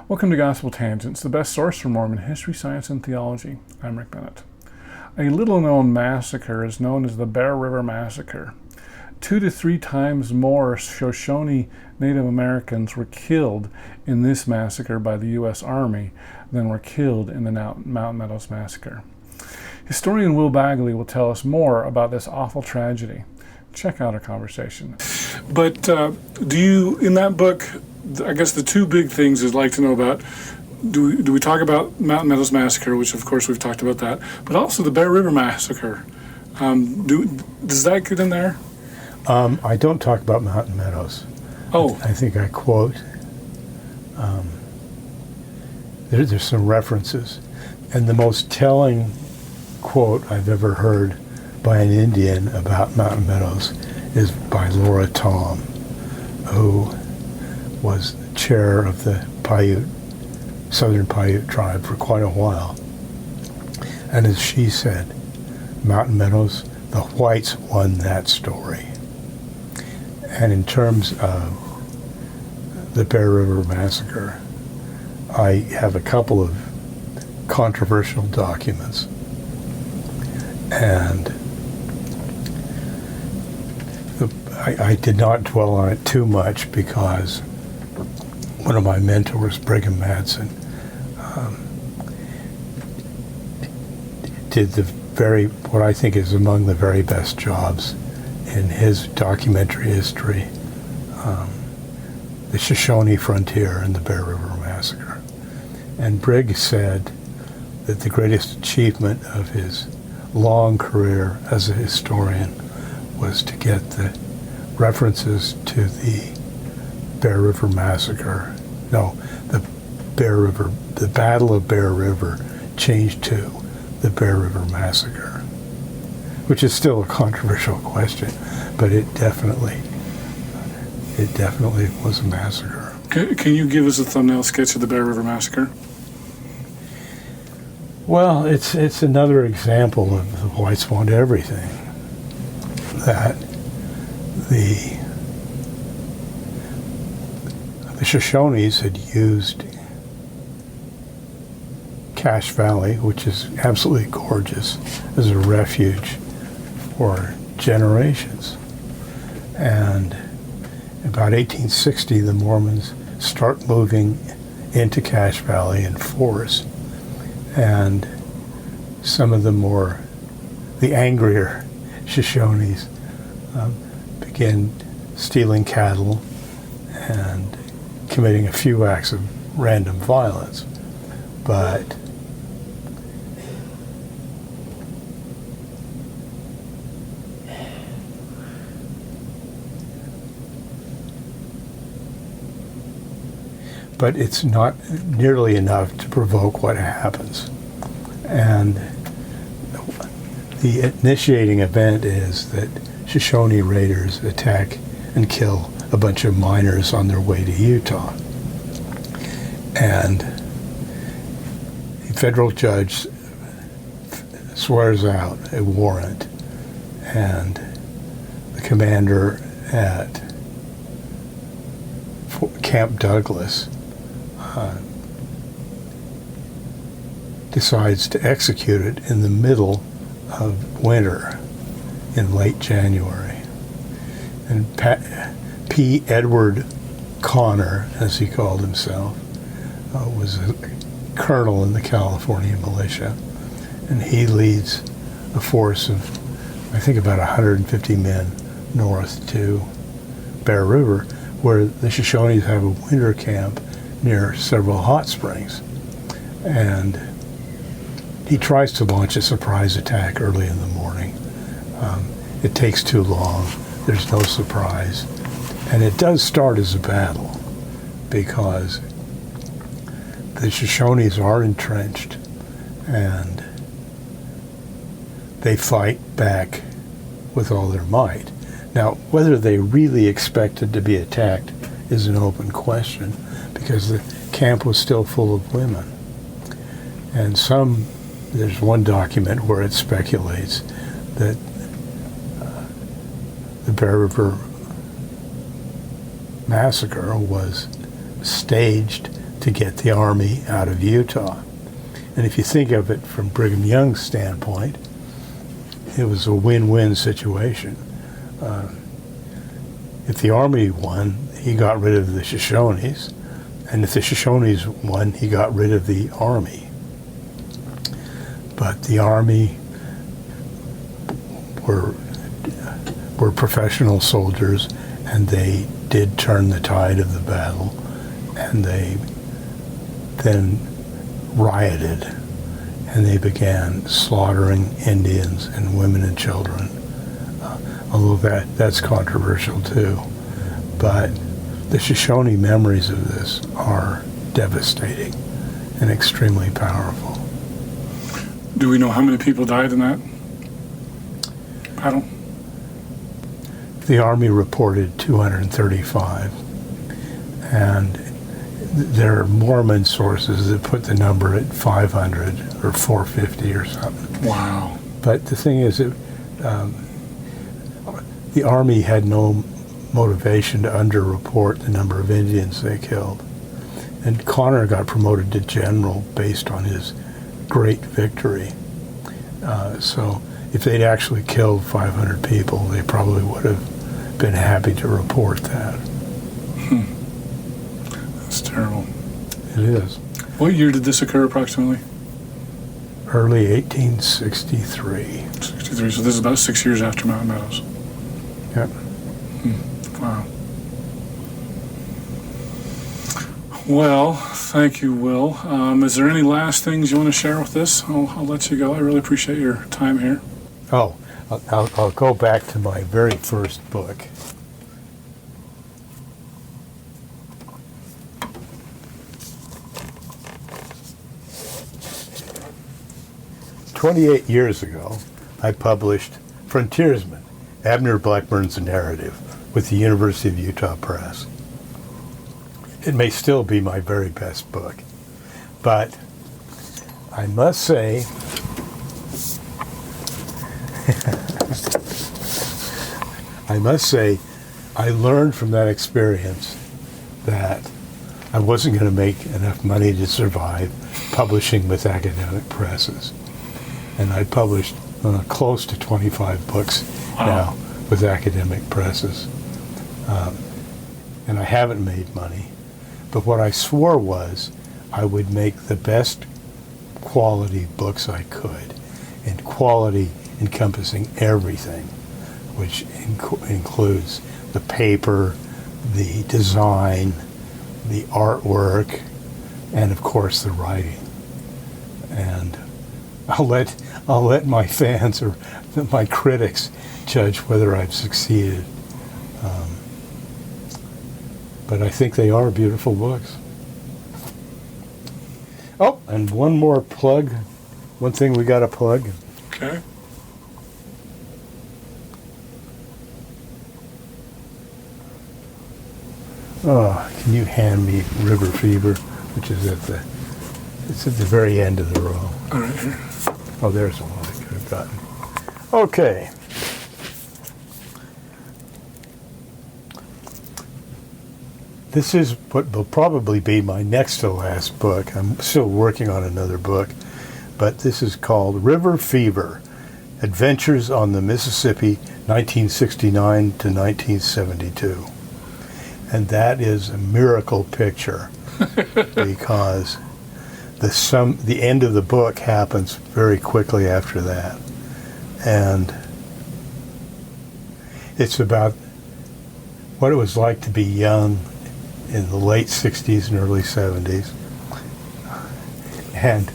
Welcome to Gospel Tangents, the best source for Mormon history, science, and theology. I'm Rick Bennett. A little-known massacre is known as the Bear River Massacre. 2 to 3 times more Shoshone Native Americans were killed in this massacre by the U.S. Army than were killed in the Mountain Meadows Massacre. Historian Will Bagley will tell us more about this awful tragedy. Check out our conversation. But do you, in that book, I guess the two big things I'd like to know about, do we talk about Mountain Meadows Massacre, which of course we've talked about that, but also the Bear River Massacre. Does that get in there? I don't talk about Mountain Meadows. Oh. I think I quote. There's some references. And the most telling quote I've ever heard by an Indian about Mountain Meadows is by Laura Tom, who was chair of the Paiute, Southern Paiute tribe for quite a while. And as she said, Mountain Meadows, the whites won that story. And in terms of the Bear River Massacre, I have a couple of controversial documents. And I did not dwell on it too much because one of my mentors, Brigham Madsen, did what I think is among the very best jobs in his documentary history, the Shoshone frontier and the Bear River Massacre. And Brig said that the greatest achievement of his long career as a historian was to get the references to the Bear River Massacre. No, the Battle of Bear River changed to the Bear River Massacre, which is still a controversial question, but it definitely was a massacre. Can you give us a thumbnail sketch of the Bear River Massacre? Well, it's another example of the whites want everything. That the Shoshones had used Cache Valley, which is absolutely gorgeous, as a refuge for generations. And about 1860, the Mormons start moving into Cache Valley in force. And some of the angrier Shoshones begin stealing cattle and committing a few acts of random violence. But it's not nearly enough to provoke what happens. And the initiating event is that Shoshone raiders attack and kill a bunch of miners on their way to Utah. And the federal judge swears out a warrant, and the commander at Camp Douglas decides to execute it in the middle of winter in late January. And P. Edward Connor, as he called himself, was a colonel in the California militia, and he leads a force of, I think, about 150 men north to Bear River, where the Shoshones have a winter camp near several hot springs. And he tries to launch a surprise attack early in the morning. It takes too long. There's no surprise. And it does start as a battle because the Shoshones are entrenched and they fight back with all their might. Now, whether they really expected to be attacked is an open question because the camp was still full of women. And there's one document where it speculates that the Bear River Massacre was staged to get the Army out of Utah. And if you think of it from Brigham Young's standpoint, it was a win-win situation. If the Army won, he got rid of the Shoshones, and if the Shoshones won, he got rid of the Army. But the Army were professional soldiers, and they did turn the tide of the battle, and they then rioted, and they began slaughtering Indians and women and children. Although that's controversial too. But the Shoshone memories of this are devastating and extremely powerful. Do we know how many people died in that battle? The Army reported 235, and there are Mormon sources that put the number at 500 or 450 or something. Wow. But the thing is, the Army had no motivation to underreport the number of Indians they killed. And Connor got promoted to general based on his great victory. So if they'd actually killed 500 people, they probably would have been happy to report that. That's terrible. It is. What year did this occur approximately? Early 1863. 63, so this is about 6 years after Mountain Meadows. Yep. Wow. Well, thank you, Will. Is there any last things you want to share with this? I'll let you go. I really appreciate your time here. Oh, I'll go back to my very first book. "28 years ago, I published Frontiersman, Abner Blackburn's narrative with the University of Utah Press. It may still be my very best book, but I must say I learned from that experience that I wasn't going to make enough money to survive publishing with academic presses. And I published close to 25 books now with academic presses. And I haven't made money. But what I swore was I would make the best quality books I could, and quality encompassing everything, which includes the paper, the design, the artwork, and of course the writing. And I'll let my fans or my critics judge whether I've succeeded. But I think they are beautiful books. Oh, and one more plug. One thing we got to plug. Okay. Oh, can you hand me River Fever, which is it's at the very end of the row. All right, here. Oh, there's the one I could have gotten. Okay. This is what will probably be my next to last book. I'm still working on another book, but this is called River Fever, Adventures on the Mississippi, 1969 to 1972. And that is a miracle picture because the end of the book happens very quickly after that. And it's about what it was like to be young in the late 60s and early 70s. And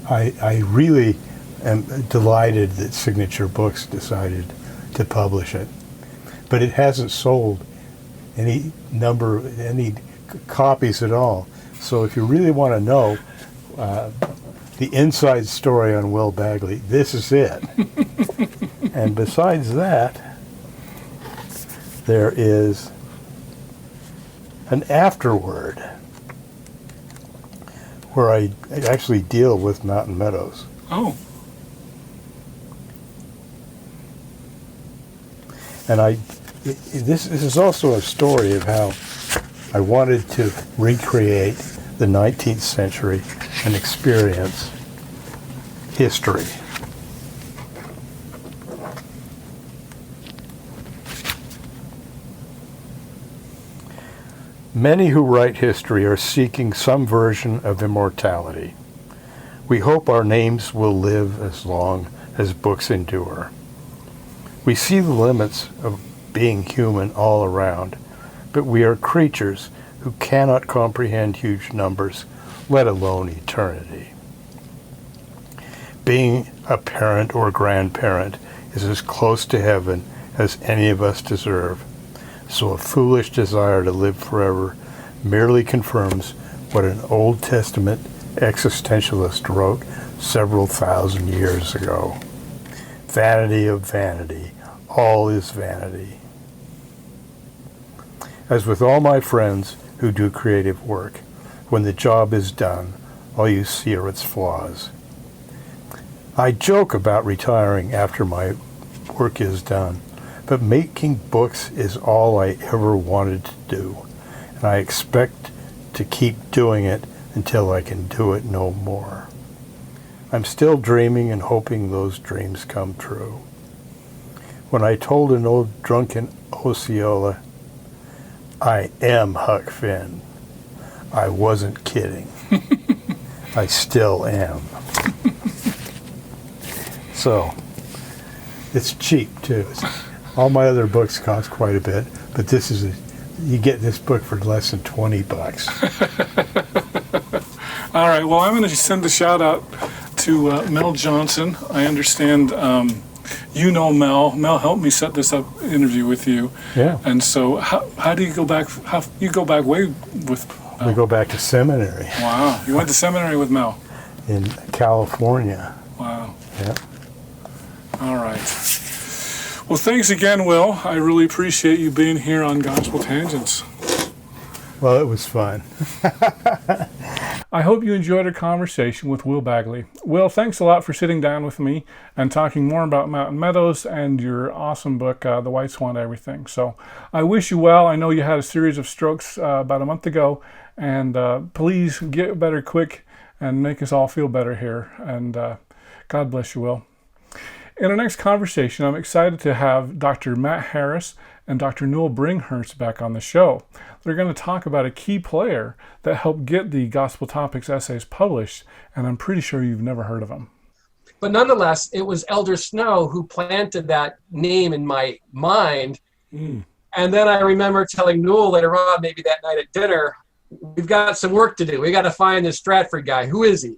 I really am delighted that Signature Books decided to publish it. But it hasn't sold any copies at all. So if you really want to know the inside story on Will Bagley, this is it. And besides that, there is an afterword where I actually deal with Mountain Meadows. Oh. And this is also a story of how I wanted to recreate the 19th century and experience history. Many who write history are seeking some version of immortality. We hope our names will live as long as books endure. We see the limits of being human all around, but we are creatures who cannot comprehend huge numbers, let alone eternity. Being a parent or grandparent is as close to heaven as any of us deserve, so a foolish desire to live forever merely confirms what an Old Testament existentialist wrote several thousand years ago. Vanity of vanity, all is vanity. As with all my friends who do creative work, when the job is done, all you see are its flaws. I joke about retiring after my work is done, but making books is all I ever wanted to do, and I expect to keep doing it until I can do it no more. I'm still dreaming and hoping those dreams come true. When I told an old drunken Osceola, I am Huck Finn, I wasn't kidding. I still am. So, it's cheap too. All my other books cost quite a bit, but this is you get this book for less than $20. All right, well, I'm going to send a shout out to Mel Johnson. I understand you know Mel. Mel helped me set this up interview with you. Yeah. And so how do you go back? You go back way with Mel. We go back to seminary. Wow. You went to seminary with Mel? In California. Wow. Yeah. All right. Well, thanks again, Will. I really appreciate you being here on Gospel Tangents. Well, it was fun. I hope you enjoyed our conversation with Will Bagley. Will, thanks a lot for sitting down with me and talking more about Mountain Meadows and your awesome book, The White Swan Everything. So I wish you well. I know you had a series of strokes about a month ago, and please get better quick and make us all feel better here. And God bless you, Will. In our next conversation, I'm excited to have Dr. Matt Harris and Dr. Newell Bringhurst back on the show. They're going to talk about a key player that helped get the Gospel Topics essays published, and I'm pretty sure you've never heard of him. But nonetheless, it was Elder Snow who planted that name in my mind. And then I remember telling Newell later on, maybe that night at dinner, we've got some work to do. We got to find this Stratford guy. Who is he?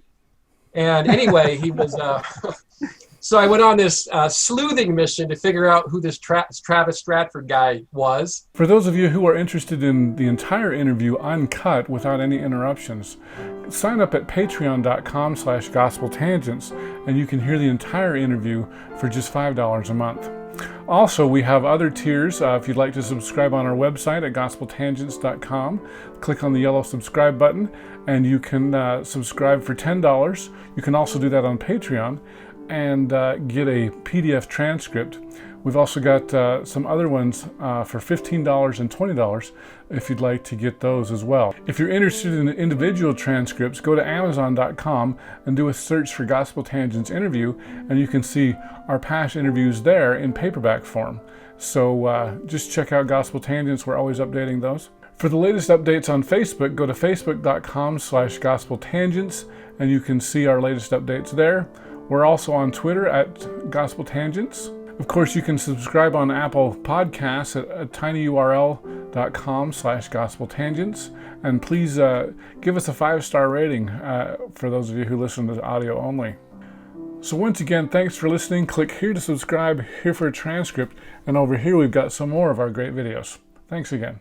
And anyway, he was... So I went on this sleuthing mission to figure out who this Travis Stratford guy was. For those of you who are interested in the entire interview uncut without any interruptions, sign up at patreon.com/gospeltangents and you can hear the entire interview for just $5 a month. Also, we have other tiers. If you'd like to subscribe on our website at gospeltangents.com, click on the yellow subscribe button and you can subscribe for $10. You can also do that on Patreon and get a PDF transcript. We've also got some other ones for $15 and $20 if you'd like to get those as well. If you're interested in individual transcripts, go to Amazon.com and do a search for Gospel Tangents interview, and you can see our past interviews there in paperback form. So just check out Gospel Tangents. We're always updating those. For the latest updates on Facebook, go to facebook.com/gospeltangents, and you can see our latest updates there. We're also on Twitter at Gospel Tangents. Of course, you can subscribe on Apple Podcasts at tinyurl.com/gospeltangents. And please give us a 5-star rating for those of you who listen to audio only. So once again, thanks for listening. Click here to subscribe, here for a transcript, and over here we've got some more of our great videos. Thanks again.